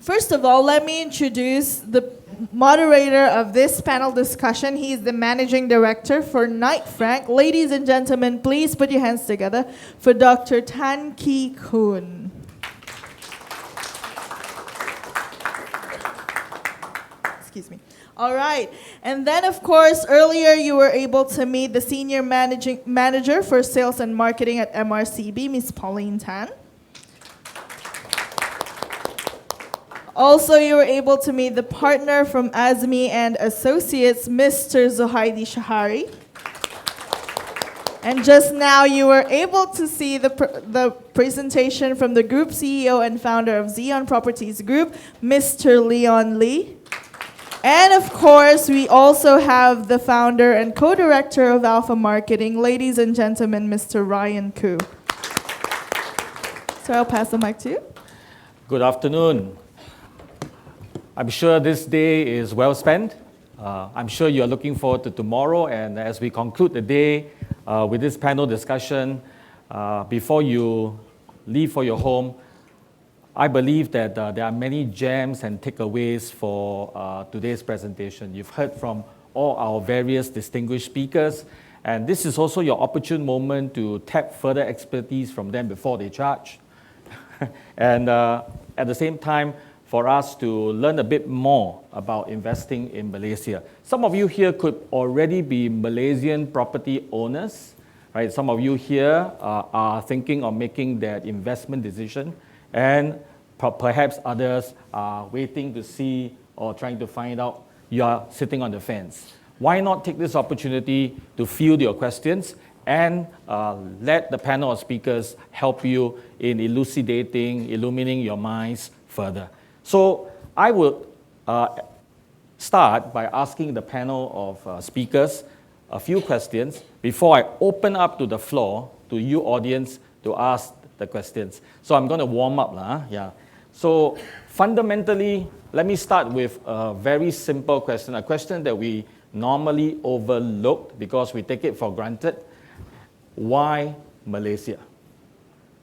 First of all, let me introduce the moderator of this panel discussion. He is the managing director for Knight Frank. Ladies and gentlemen, please put your hands together for Dr. Tan Tee Khoon. Excuse me. All right. And then, of course, earlier you were able to meet the senior manager for sales and marketing at MRCB, Ms. Pauline Tan. Also, you were able to meet the partner from Azmi and Associates, Mr. Zuhaidi Shahari. And just now, you were able to see the presentation from the group CEO and founder of Zion Properties Group, Mr. Leon Lee. And of course, we also have the founder and co-director of Alpha Marketing, ladies and gentlemen, Mr. Ryan Khoo. So I'll pass the mic to you. Good afternoon. I'm sure this day is well spent. I'm sure you're looking forward to tomorrow, and as we conclude the day with this panel discussion, before you leave for your home, I believe that there are many gems and takeaways for today's presentation. You've heard from all our various distinguished speakers, and this is also your opportune moment to tap further expertise from them before they charge. And at the same time, for us to learn a bit more about investing in Malaysia. Some of you here could already be Malaysian property owners, right? Some of you here are thinking of making that investment decision, and perhaps others are waiting to see or trying to find out. You are sitting on the fence. Why not take this opportunity to field your questions and let the panel of speakers help you in elucidating, illuminating your minds further. So I will start by asking the panel of speakers a few questions before I open up to the floor to you audience to ask the questions. So I'm going to warm up. Yeah. So fundamentally, let me start with a very simple question, a question that we normally overlook because we take it for granted. Why Malaysia?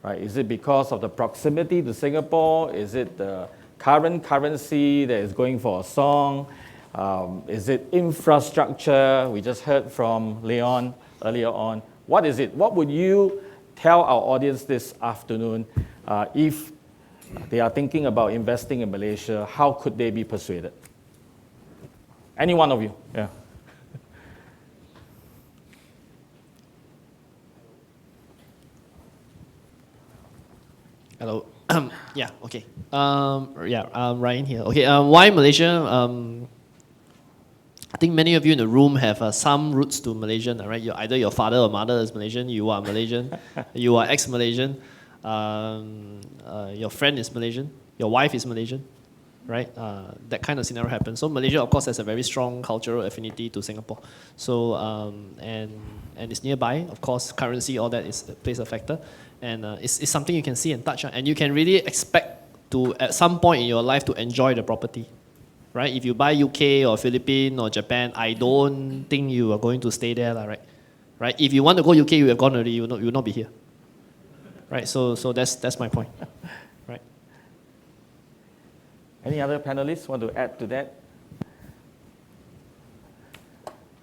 Right? Is it because of the proximity to Singapore? Is it the current currency that is going for a song? Is it infrastructure? We just heard from Leon earlier on. What is it? What would you tell our audience this afternoon if they are thinking about investing in Malaysia? How could they be persuaded? Any one of you? Yeah. Hello. Yeah, okay. Ryan here. Okay, why Malaysia? I think many of you in the room have some roots to Malaysian, right? Either your father or mother is Malaysian, you are Malaysian, you are ex-Malaysian, your friend is Malaysian, your wife is Malaysian, right? That kind of scenario happens. So Malaysia, of course, has a very strong cultural affinity to Singapore. So, and it's nearby, of course, currency, all that plays a factor. And it's something you can see and touch on. And you can really expect to, at some point in your life, to enjoy the property. Right? If you buy UK or Philippines or Japan, I don't think you are going to stay there, right? If you want to go UK, you have gone already, you will not be here. Right? So that's my point. Right? Any other panelists want to add to that?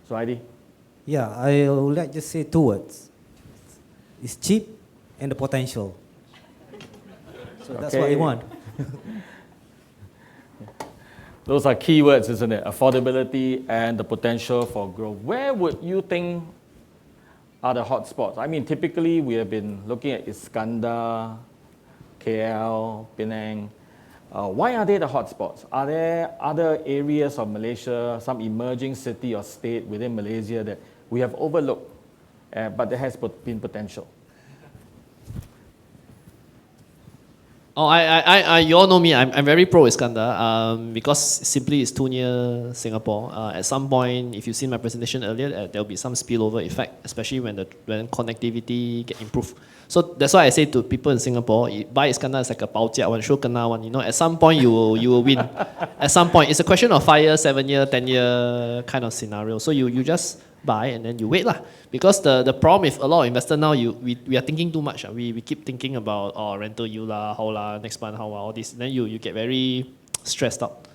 Zuhaidi? Yeah, I would like to say two words. It's cheap and the potential. So that's what I want. Those are key words, isn't it? Affordability and the potential for growth. Where would you think are the hot spots? I mean, typically we have been looking at Iskandar, KL, Penang. Why are they the hot spots? Are there other areas of Malaysia, some emerging city or state within Malaysia that we have overlooked, but there has been potential? Oh, you all know me. I'm very pro Iskandar because simply it's too near Singapore. At some point, if you've seen my presentation earlier, there will be some spillover effect, especially when connectivity get improved. So that's why I say to people in Singapore, buy Iskandar is like a baojia one, sure kena one. You know, at some point you will win. At some point, it's a question of 5 year, 7 year, 10 year kind of scenario. So you just buy and then you wait lah. Because the problem with a lot of investors now, we are thinking too much. We keep thinking about rental yield lah, how lah, next month how all this. Then you get very stressed out,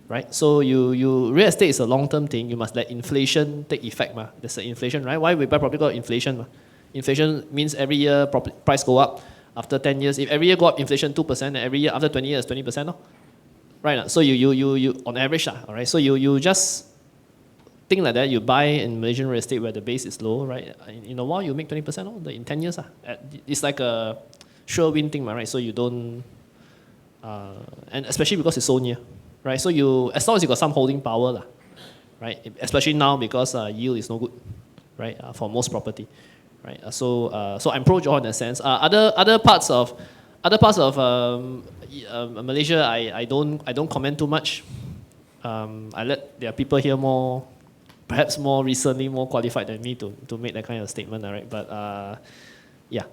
right? So real estate is a long-term thing. You must let inflation take effect. There's an inflation, right? Why we buy property called inflation? Inflation means every year price go up. After 10 years, if every year go up inflation 2%, and every year after 20 years 20%, no? Right? So you on average, all right? So you just think like that. You buy in Malaysian real estate where the base is low, right? In a while you make 20%, in 10 years, it's like a sure win thing, right? So you don't, and especially because it's so near, right? So as long as you got some holding power, right? Especially now because yield is no good, right? For most property, right? So I'm pro Johor in that sense. Other parts of Malaysia, I don't comment too much. I let there are people here perhaps more recently, more qualified than me to make that kind of statement, all right? But yeah.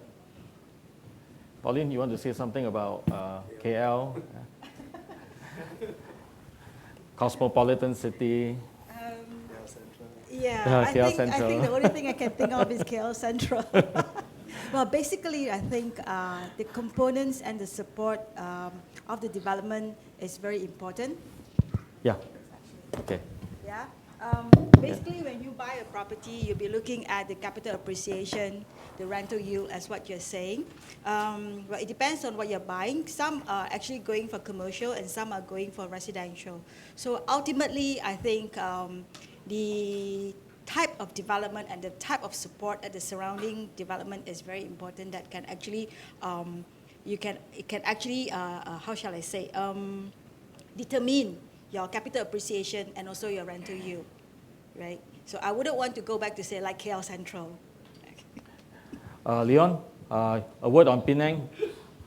Pauline, you want to say something about KL? Cosmopolitan city. Yeah, KL I Central. think the only thing I can think of is KL Central. Well, basically, I think the components and the support of the development is very important. Yeah. Okay. Yeah. Basically, when you buy a property, you'll be looking at the capital appreciation, the rental yield, as what you're saying. Well, it depends on what you're buying. Some are actually going for commercial, and some are going for residential. So ultimately, I think the type of development and the type of support at the surrounding development is very important. That can actually, it can actually, how shall I say, determine your capital appreciation and also your rental yield, right? So I wouldn't want to go back to say like KL Central. Leon, a word on Penang.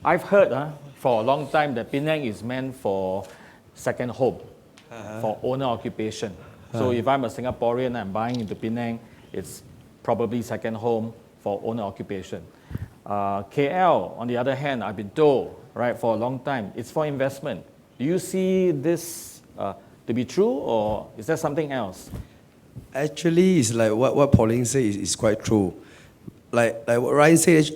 I've heard for a long time that Penang is meant for second home, for owner occupation. So if I'm a Singaporean, I'm buying into Penang, it's probably second home for owner occupation. KL, on the other hand, I've been told, right, for a long time, it's for investment. Do you see this to be true, or is there something else? Actually, it's like what Pauline said is quite true. Like what Ryan said,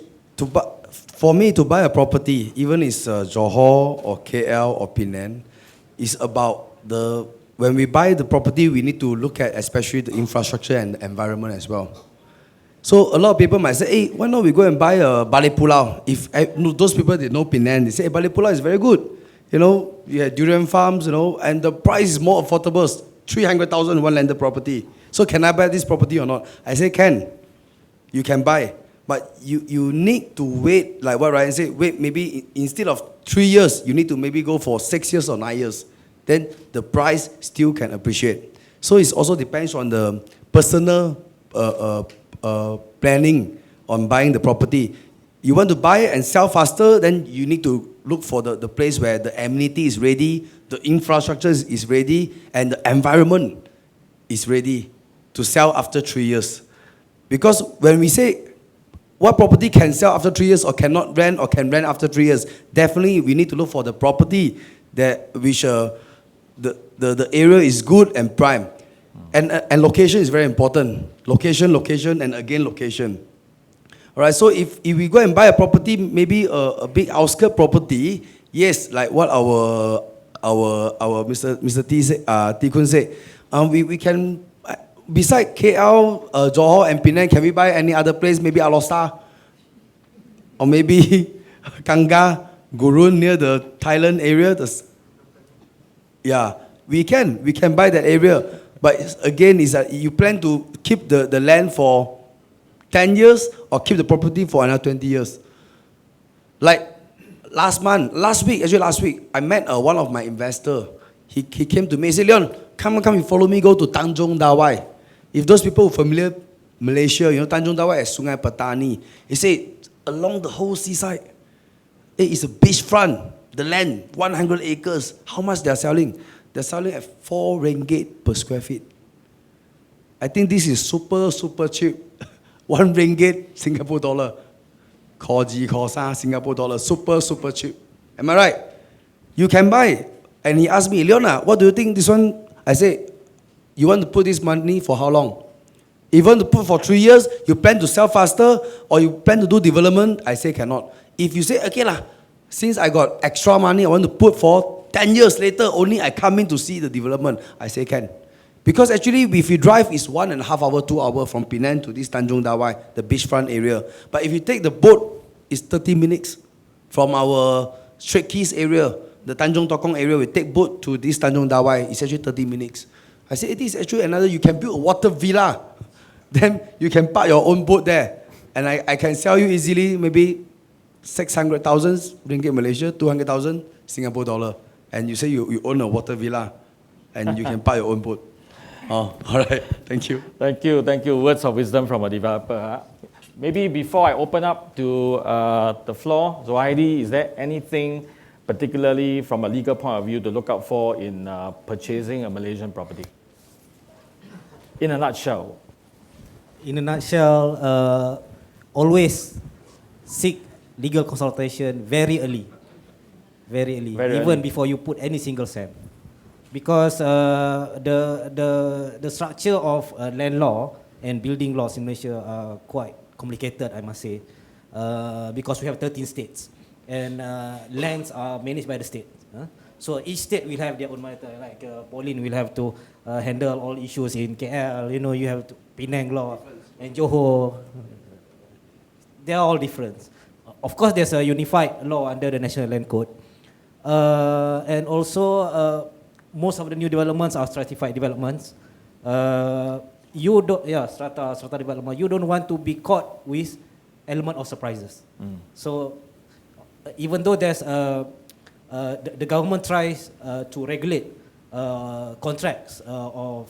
for me to buy a property, even it's Johor or KL or Penang, is about when we buy the property, we need to look at especially the infrastructure and the environment as well. So a lot of people might say, hey, why not we go and buy a Balik Pulau? If those people that know Penang, they say, hey, Balik Pulau is very good. You know, you have durian farms, and the price is more affordable, 300,000 one landed property. So can I buy this property or not? I say can. You can buy. But you need to wait, like what Ryan said, wait maybe instead of 3 years, you need to maybe go for 6 years or 9 years. Then the price still can appreciate. So it also depends on the personal planning on buying the property. You want to buy and sell faster, then you need to look for the place where the amenity is ready, the infrastructure is ready, and the environment is ready to sell after 3 years. Because when we say what property can sell after 3 years or cannot rent or can rent after 3 years, definitely we need to look for the property that which the area is good and prime. And location is very important. Location, and again location. All right, so if we go and buy a property, maybe a big outskirt property, yes, like what our Mr. Tee Khoon said, we can, beside KL, Johor and Penang, can we buy any other place, maybe Alor, or maybe Kangga, Gurun near the Thailand area? Yeah, we can buy that area. But again, is that you plan to keep the land for 10 years or keep the property for another 20 years? Like last week, I met one of my investor. He came to me, he said, Leon, come, you follow me, go to Tanjung Dawai. If those people who are familiar Malaysia, Tanjung Dawai is Sungai Petani. He said, along the whole seaside, it's a beachfront, the land, 100 acres. How much they are selling? They're selling at 4 ringgit per square feet. I think this is super, super cheap. 1 ringgit, Singapore dollar. Kosa, Singapore dollar. Super, super cheap. Am I right? You can buy. And he asked me, Leona, what do you think this one? I say, you want to put this money for how long? If you want to put for 3 years, you plan to sell faster, or you plan to do development, I say cannot. If you say, okay lah, since I got extra money, I want to put for 10 years later, only I come in to see the development. I say can. Because actually, if you drive, it's 1.5 hour, 2 hour from Penang to this Tanjung Dawai, the beachfront area. But if you take the boat, it's 30 minutes from our Strait Keys area, the Tanjung Tokong area. We take boat to this Tanjung Dawai. It's actually 30 minutes. I said, it is actually another, you can build a water villa. Then you can park your own boat there. And I can sell you easily maybe 600,000 ringgit Malaysia, 200,000 Singapore dollar. And you say you own a water villa and you can park your own boat. Oh, all right. Thank you. Thank you. Words of wisdom from a developer. Maybe before I open up to the floor, Zuhaidi, is there anything particularly from a legal point of view to look out for in purchasing a Malaysian property? In a nutshell. In a nutshell, always seek legal consultation very early. Very early. Before you put any single cent. Because the structure of land law and building laws in Malaysia are quite complicated, I must say. Because we have 13 states. And lands are managed by the state. So each state will have their own matter. Like Pauline will have to handle all issues in KL. You know, you have Penang law and Johor. They are all different. Of course, there's a unified law under the National Land Code. And also, most of the new developments are stratified developments. Strata development. You don't want to be caught with element of surprises. So, even though there's the government tries to regulate contracts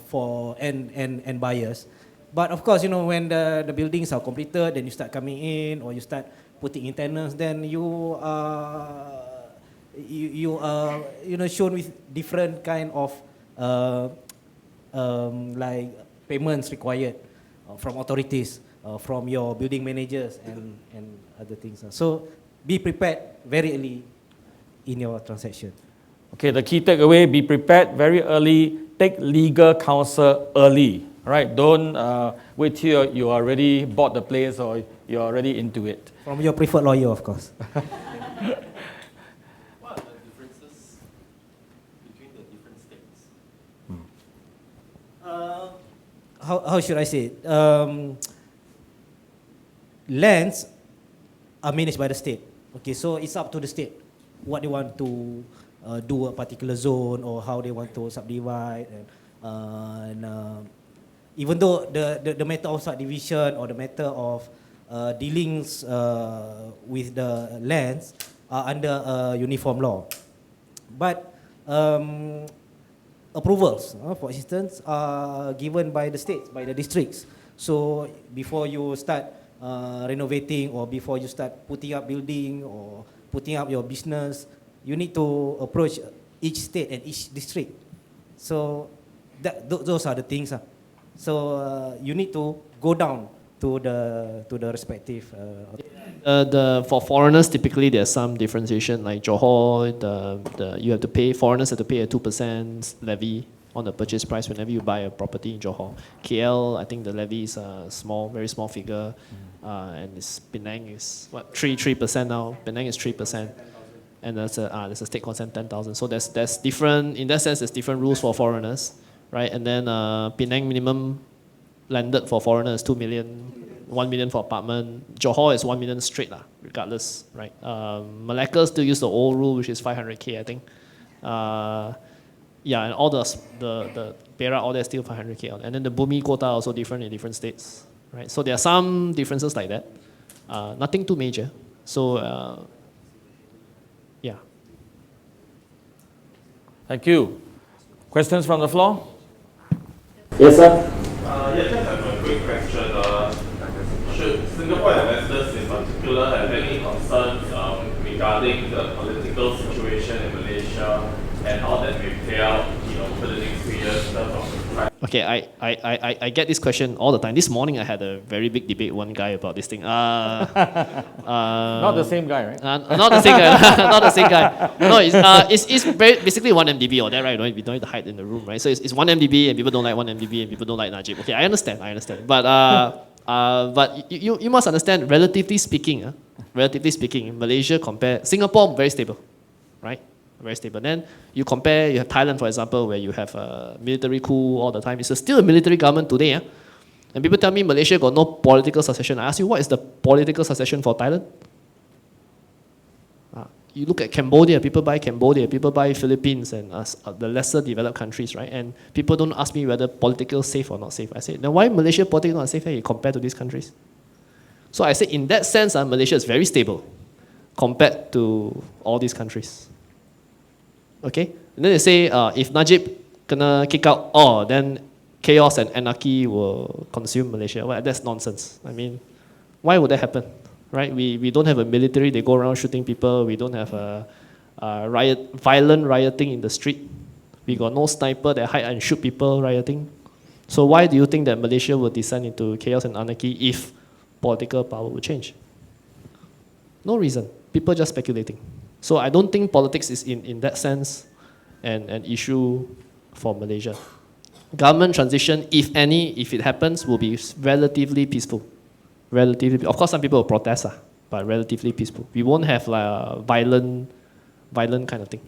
for end buyers, but of course, you know, when the buildings are completed, then you start coming in or you start putting in tenants, then you are shown with different kind of like payments required from authorities, from your building managers and other things. So be prepared very early in your transaction. Okay, the key takeaway, be prepared very early, take legal counsel early, right? Don't wait till you already bought the place or you're already into it. From your preferred lawyer, of course. What are the differences between the different states? How should I say it? Lands are managed by the state. Okay, so it's up to the state what they want to do a particular zone or how they want to subdivide. And even though the matter of subdivision or the matter of dealings with the lands are under a uniform law, but approvals, for instance, are given by the states, by the districts. So before you start renovating or before you start putting up building or putting up your business, you need to approach each state and each district. So those are the things. So you need to go down to the respective. For foreigners, typically there's some differentiation. Like Johor, you have to pay, foreigners have to pay a 2% levy on the purchase price whenever you buy a property in Johor. KL, I think the levy is a very small figure, and Penang is what 3% now. Penang is 3%, and there's a state consent 10,000. So there's different, in that sense, there's different rules for foreigners, right? And then Penang minimum landed for foreigners 2 million, 1 million for apartment. Johor is 1 million straight regardless, right? Malacca still use the old rule, which is 500K, I think. And all the Perak, all that still 500K. And then the Bumi quota also different in different states, right? So there are some differences like that. Nothing too major. So, yeah. Thank you. Questions from the floor? Yes, sir. Just have a quick question. Should Singapore investors in particular have any concerns regarding the political situation in Malaysia and how that may play out, over the next 3 years in terms of the Okay, I get this question all the time. This morning I had a very big debate with one guy about this thing. Not the same guy, right? Not the same guy. Not the same guy. No, it's basically 1MDB or that, right? You don't need to hide in the room, right? So it's 1MDB and people don't like 1MDB and people don't like Najib. Okay, I understand. But you must understand, relatively speaking, Malaysia Singapore very stable, right? very stable. Then you compare, you have Thailand, for example, where you have a military coup all the time. It's still a military government today. And people tell me Malaysia got no political succession. I ask you, what is the political succession for Thailand? You look at Cambodia, people buy Philippines and the lesser developed countries, right? And people don't ask me whether political safe or not safe. I say, then why Malaysia political not safe compared to these countries? So I say, in that sense, Malaysia is very stable compared to all these countries. Okay? And then they say, if Najib gonna kick out, then chaos and anarchy will consume Malaysia. Well, that's nonsense. I mean, why would that happen? Right? We don't have a military, they go around shooting people. We don't have a violent rioting in the street. We got no sniper that hide and shoot people rioting. So why do you think that Malaysia will descend into chaos and anarchy if political power will change? No reason. People just speculating. So I don't think politics is in that sense an issue for Malaysia. Government transition, if any, if it happens, will be relatively peaceful. Relatively, of course, some people will protest, but relatively peaceful. We won't have like a violent kind of thing.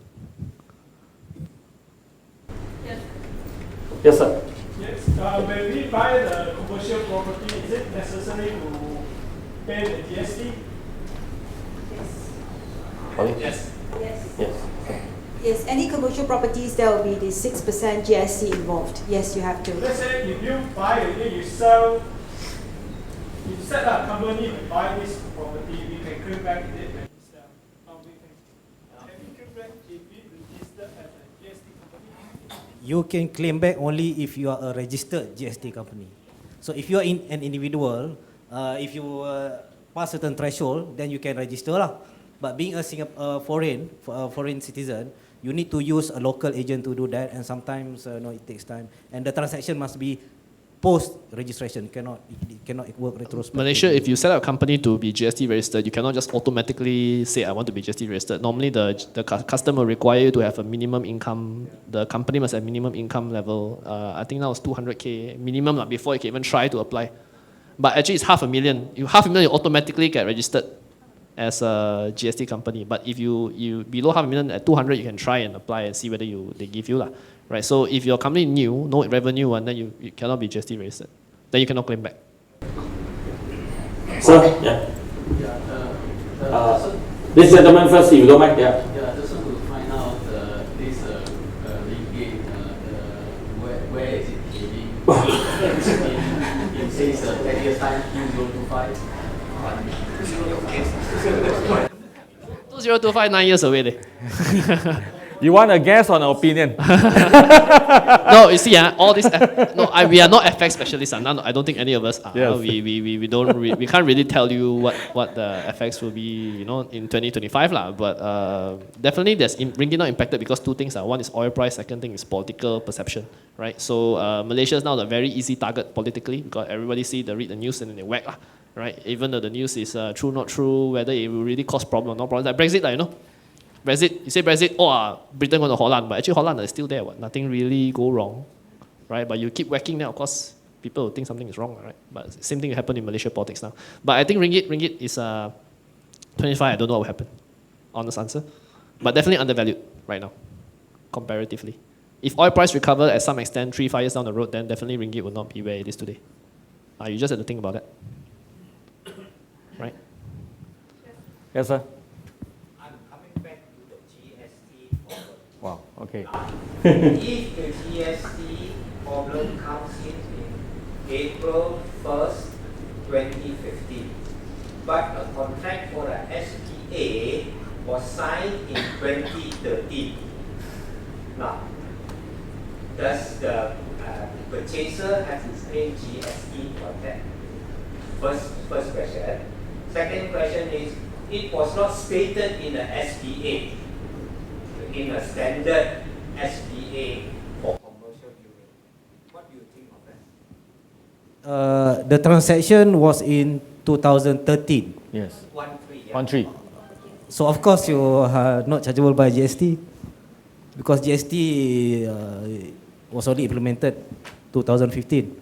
Yes, sir. Yes, when we buy the commercial property, is it necessary to pay the GST? Yes. Yes. Yes, any commercial properties, there will be the 6% GST involved. Yes, you have to. Let's say if you buy it, you sell, you set up a company to buy this property, we can claim back it when you sell. Can you claim back if we register as a GST company? You can claim back only if you are a registered GST company. So if you are an individual, if you pass certain threshold, then you can register lah. But being a foreign citizen, you need to use a local agent to do that, and sometimes it takes time. And the transaction must be post-registration. It cannot work retrospectively. Malaysia, if you set up a company to be GST registered, you cannot just automatically say, I want to be GST registered. Normally, the customer require you to have a minimum income. The company must have minimum income level. I think that was 200K minimum before you can even try to apply. But actually, it's 500,000. You automatically get registered as a GST company. But if you below 500,000 at 200, you can try and apply and see whether they give you lah. Right, so if your company new, no revenue, and then you cannot be GST registered, then you cannot claim back. Sir, this gentleman first, if you don't mind. Yeah, just want to find out this ringgit, where is it heading? It says 10 years time, 2025. 2025, 9 years away. You want a guess or an opinion? No, you see, all this. We are not FX specialists. I don't think any of us are. Yes. We can't really tell you what the FX will be, in 2025 lah. But definitely, there's ringgit not impacted because two things. One is oil price. Second thing is political perception, right? So Malaysia is now a very easy target politically because everybody read the news and then they whack lah, right? Even though the news is true, not true, whether it will really cause problem or not problem. Like Brexit, Brexit, you say Brexit, Britain going to Holland, but actually Holland is still there. Nothing really go wrong, right? But you keep whacking now, of course, people will think something is wrong, right? But same thing will happen in Malaysia politics now. But I think ringgit is 25. I don't know what will happen. Honest answer, but definitely undervalued right now, comparatively. If oil price recover at some extent 3-5 years down the road, then definitely ringgit will not be where it is today. You just have to think about that, right? Yes, sir. Wow, okay. If the GST problem comes in April 1st, 2015, but a contract for a SPA was signed in 2013. Now, does the purchaser have to pay GST for that? First question. Second question is, it was not stated in the SPA, in a standard SPA for commercial unit. What do you think of that? The transaction was in 2013. Yes. 1-3. 1-3. So of course you are not chargeable by GST because GST was only implemented 2015.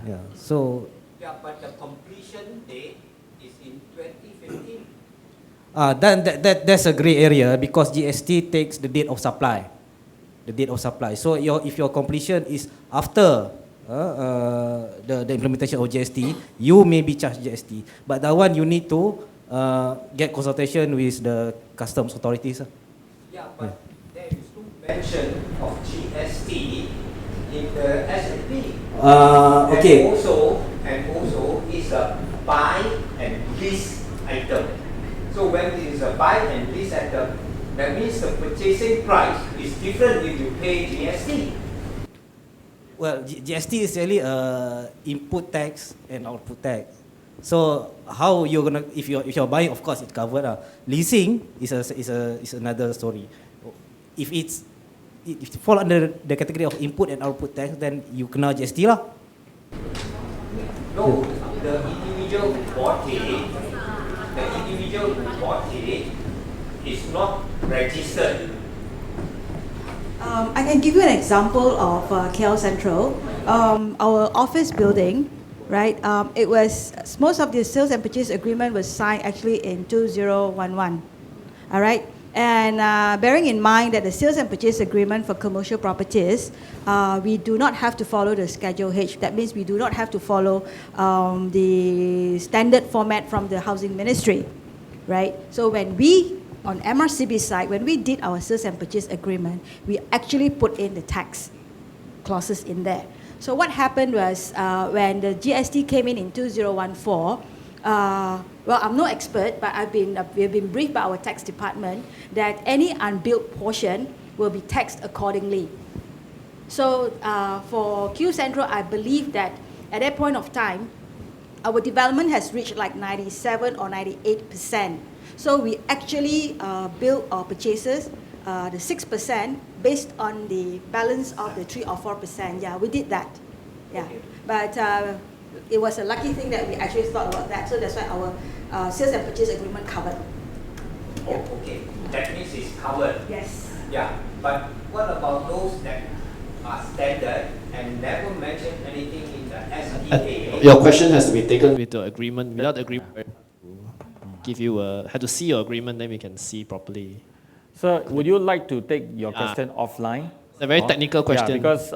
Yeah. So. Yeah, but the completion date is in 2015. Then that's a grey area because GST takes the date of supply. The date of supply. So if your completion is after the implementation of GST, you may be charged GST. But that one you need to get consultation with the customs authorities. Yeah, but there is no mention of GST in the S&P. Okay. And also is a buy and lease item. So when it is a buy and lease item, that means the purchasing price is different if you pay GST. Well, GST is really input tax and output tax. So how you're gonna if you're buying, of course it's covered. Leasing is another story. If it fall under the category of input and output tax, then you kena GST lah. No, the individual who bought it is not registered. I can give you an example of KL Central. Our office building, right? It was most of the sales and purchase agreement was signed actually in 2011. All right, and bearing in mind that the sales and purchase agreement for commercial properties, we do not have to follow the Schedule H. That means we do not have to follow the standard format from the Housing Ministry, right? So when we on MRCB side, when we did our sales and purchase agreement, we actually put in the tax clauses in there. So what happened was when the GST came in 2014, well, I'm no expert, but we've been briefed by our tax department that any unbuilt portion will be taxed accordingly. So for Q Central, I believe that at that point of time, our development has reached like 97 or 98%. So we actually built our purchases, the 6% based on the balance of the 3 or 4%. Yeah, we did that. Yeah, but it was a lucky thing that we actually thought about that. So that's why our sales and purchase agreement covered. Yeah. Oh, okay. That means it's covered. Yes. Yeah, but what about those that are standard and never mention anything in the SPA? Your question has to be taken with the agreement. Without the agreement, give you have to see your agreement, then we can see properly. Sir, would you like to take your question offline? It's a very technical question. Yeah, because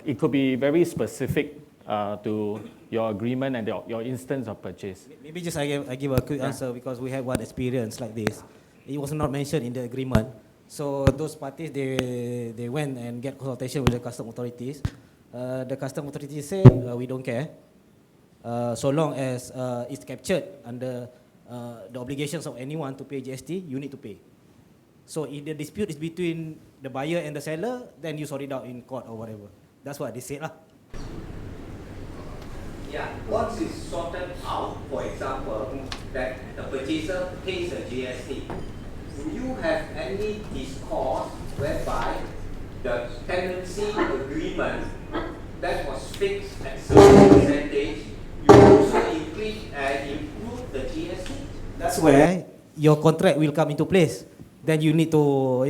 it could be very specific to your agreement and your instance of purchase. Maybe just I give a quick answer because we had one experience like this. It was not mentioned in the agreement. So those parties, they went and get consultation with the custom authorities. The custom authorities say we don't care. So long as it's captured under the obligations of anyone to pay GST, you need to pay. So if the dispute is between the buyer and the seller, then you sort it out in court or whatever. That's what they said lah. Yeah, once it's sorted out, for example, that the purchaser pays a GST, do you have any discourse whereby the tenancy agreement that was fixed at certain percentage, you also include the GST? That's where your contract will come into place. Then you need to,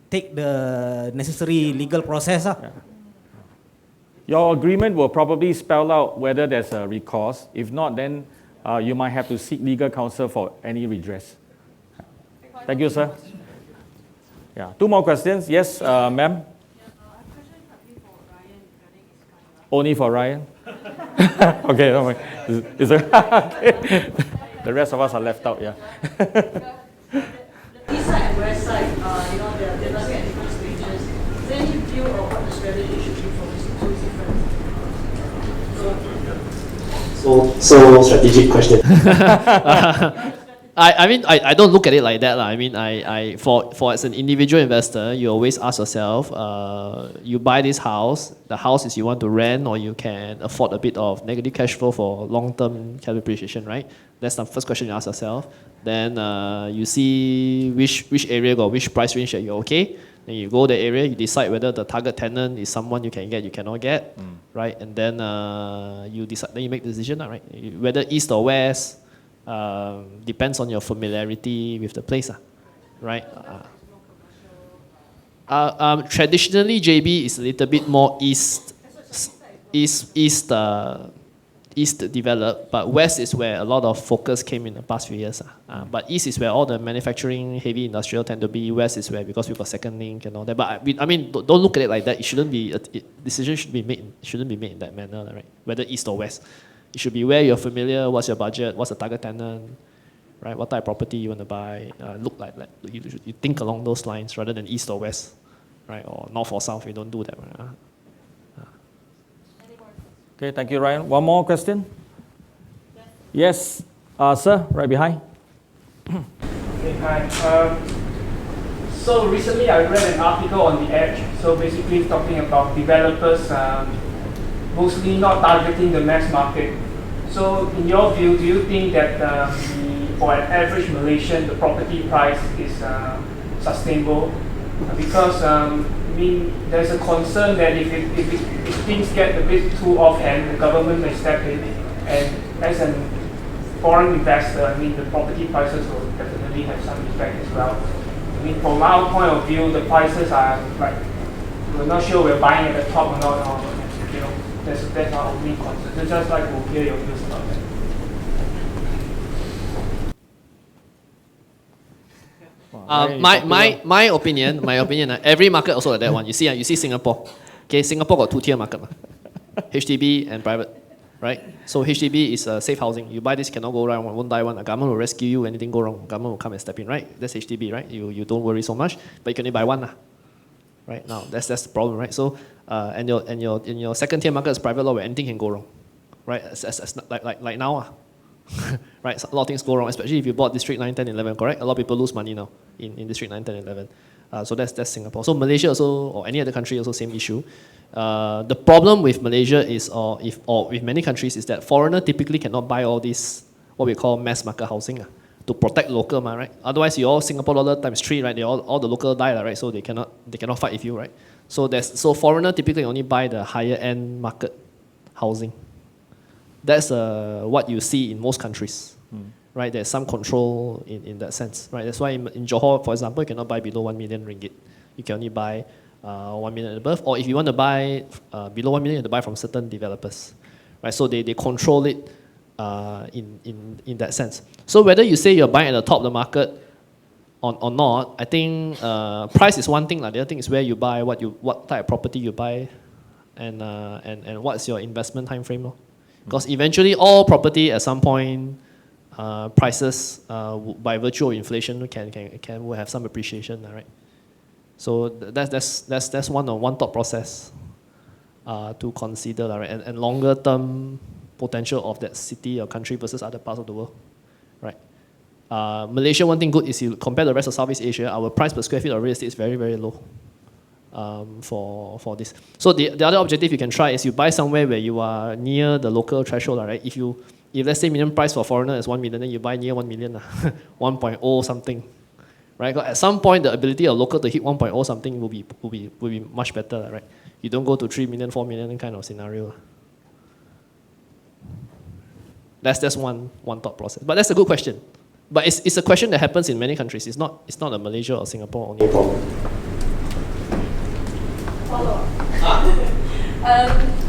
take the necessary legal process. Yeah. Your agreement will probably spell out whether there's a recourse. If not, then you might have to seek legal counsel for any redress. Thank you, sir. Yeah, 2 more questions. Yes, ma'am. Only for Ryan? Okay, no worry. Is there? Okay. The rest of us are left out, yeah. The east side and west side, they're developing at different stages. Is there any view of what the strategy should be for these two different? So strategic question. I don't look at it like that. I mean, for as an individual investor, you always ask yourself, you buy this house, the house is you want to rent or you can afford a bit of negative cash flow for long-term capital appreciation, right? That's the first question you ask yourself. Then you see which area got which price range that you're okay. Then you go the area, you decide whether the target tenant is someone you can get, you cannot get, right? And then you decide, then you make the decision, right? Whether east or west. Depends on your familiarity with the place, right? Traditionally, JB is a little bit more east East developed, but West is where a lot of focus came in the past few years. But East is where all the manufacturing, heavy industrial tend to be. West is where, because we've got second link and all that. But I mean, don't look at it like that. It shouldn't be, decision shouldn't be made in that manner, right? Whether East or West. It should be where you're familiar, what's your budget, what's the target tenant, right? What type of property you want to buy. Look like you think along those lines rather than East or West, right? Or North or South, you don't do that. Right? Okay, thank you, Ryan. One more question? Yes, sir, right behind. Okay, hi. So recently I read an article on The Edge, so basically talking about developers mostly not targeting the mass market. So in your view, do you think that for an average Malaysian, the property price is sustainable? Because I mean, there's a concern that if things get a bit too offhand, the government may step in, and as a foreign investor, I mean, the property prices will definitely have some effect as well. I mean, from our point of view, the prices are like, we're not sure we're buying at the top or not, or, you know, that's our main concern. So just like we'll hear your views about that. My opinion, every market also like that one. You see Singapore. Okay, Singapore got two-tier market. HDB and private, right? So HDB is safe housing. You buy this, cannot go wrong, won't die one. The government will rescue you, anything go wrong, government will come and step in, right? That's HDB, right? You don't worry so much, but you can only buy one. Right now, that's the problem, right? So, and your second-tier market is private law where anything can go wrong, right? Like now, right? So a lot of things go wrong, especially if you bought District 9, 10, 11, correct? A lot of people lose money now in District 9, 10, 11. So that's Singapore. So Malaysia also, or any other country also same issue. The problem with Malaysia is, or with many countries, is that foreigner typically cannot buy all this, what we call mass market housing, to protect local, right? Otherwise, you all Singapore dollar times 3, right? They all the local die, right? So they cannot fight with you, right? So foreigner typically only buy the higher end market housing. That's what you see in most countries, right? There's some control in that sense, right? That's why in Johor, for example, you cannot buy below 1 million ringgit. You can only buy 1 million and above, or if you want to buy below 1 million, you have to buy from certain developers, right? So they control it in that sense. So whether you say you're buying at the top of the market or not, I think price is one thing. The other thing is where you buy, what type of property you buy, and what's your investment time frame. Because eventually all property at some point, prices by virtue of inflation will have some appreciation, right? So that's one thought process to consider, right? And longer term potential of that city or country versus other parts of the world, right? Malaysia, one thing good is you compare the rest of Southeast Asia, our price per square feet of real estate is very, very low for this. So the other objective you can try is you buy somewhere where you are near the local threshold, right? If let's say minimum price for foreigner is 1 million, then you buy near 1 million, 1.0 something, right? At some point, the ability of local to hit 1.0 something will be much better, right? You don't go to 3 million, 4 million kind of scenario. That's one thought process. But that's a good question. But it's a question that happens in many countries. It's not a Malaysia or Singapore only problem. Follow up.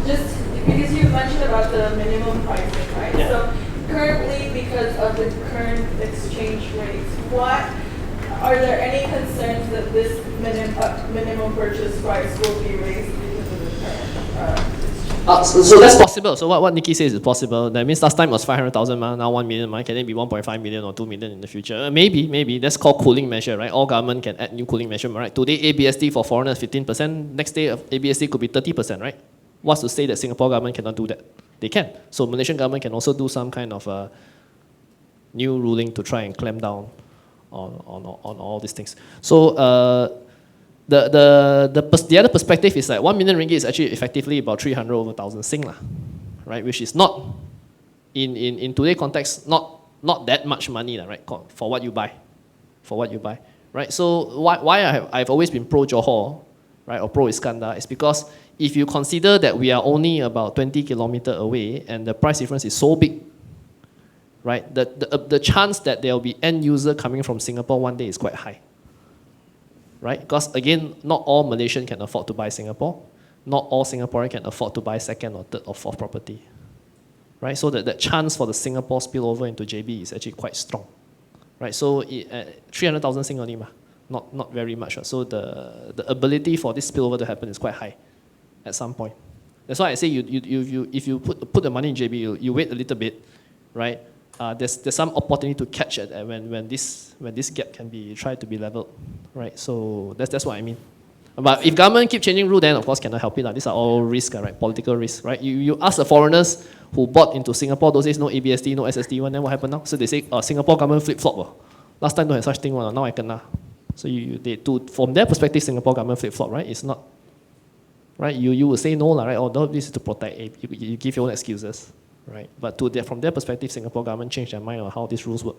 Just because you mentioned about the minimum pricing, right? Yeah. So currently, because of the current exchange rates, are there any concerns that this minimum purchase price will be raised because of the current exchange? So that's possible. So what Nikki says is possible. That means last time it was 500,000, now 1 million. Can it be 1.5 million or 2 million in the future? Maybe. That's called cooling measure, right? All government can add new cooling measure, right? Today, ABSD for foreigners 15%. Next day, ABSD could be 30%, right? What's to say that Singapore government cannot do that? They can. So Malaysian government can also do some kind of new ruling to try and clamp down on all these things. So the other perspective is that 1 million ringgit is actually effectively about 300 over 1,000 Sing, right? Which is not, in today's context, not that much money, right? For what you buy, right? So why I've always been pro Johor, right, or pro Iskandar, is because if you consider that we are only about 20 kilometers away and the price difference is so big, right? The chance that there will be end user coming from Singapore one day is quite high. Right? Because again, not all Malaysian can afford to buy Singapore. Not all Singaporean can afford to buy second or third or fourth property. right? So that chance for the Singapore spillover into JB is actually quite strong, right? So 300,000 Sing only, not very much. So the ability for this spillover to happen is quite high at some point. That's why I say if you put the money in JB, you wait a little bit, right? There's some opportunity to catch it when this gap can be tried to be leveled, right? So that's what I mean. But if government keep changing rule, then of course cannot help it. These are all risks, right? Political risks, right? You ask the foreigners who bought into Singapore, those days no ABSD, no SSD one, then what happened now? So they say Singapore government flip-flop. Last time don't have such thing, now I can. So from their perspective, Singapore government flip-flop, right? It's not, right? You will say no, right? Oh, no, this is to protect, you give your own excuses, right? But from their perspective, Singapore government changed their mind on how these rules work.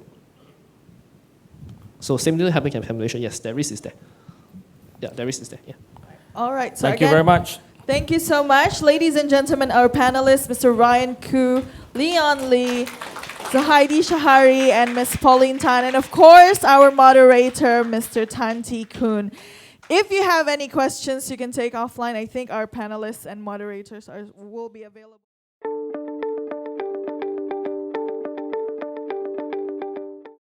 So same thing happened in Malaysia. Yes, there risk is there. Yeah, there is there. Yeah. All right. So Thank you very much. Thank you so much, ladies and gentlemen. Our panelists, Mr. Ryan Khoo, Leon Lee, Zuhaidi Shahari, and Ms. Pauline Tan, and of course our moderator, Mr. Tan Tee Khoon. If you have any questions, you can take offline. I think our panelists and moderators will be available.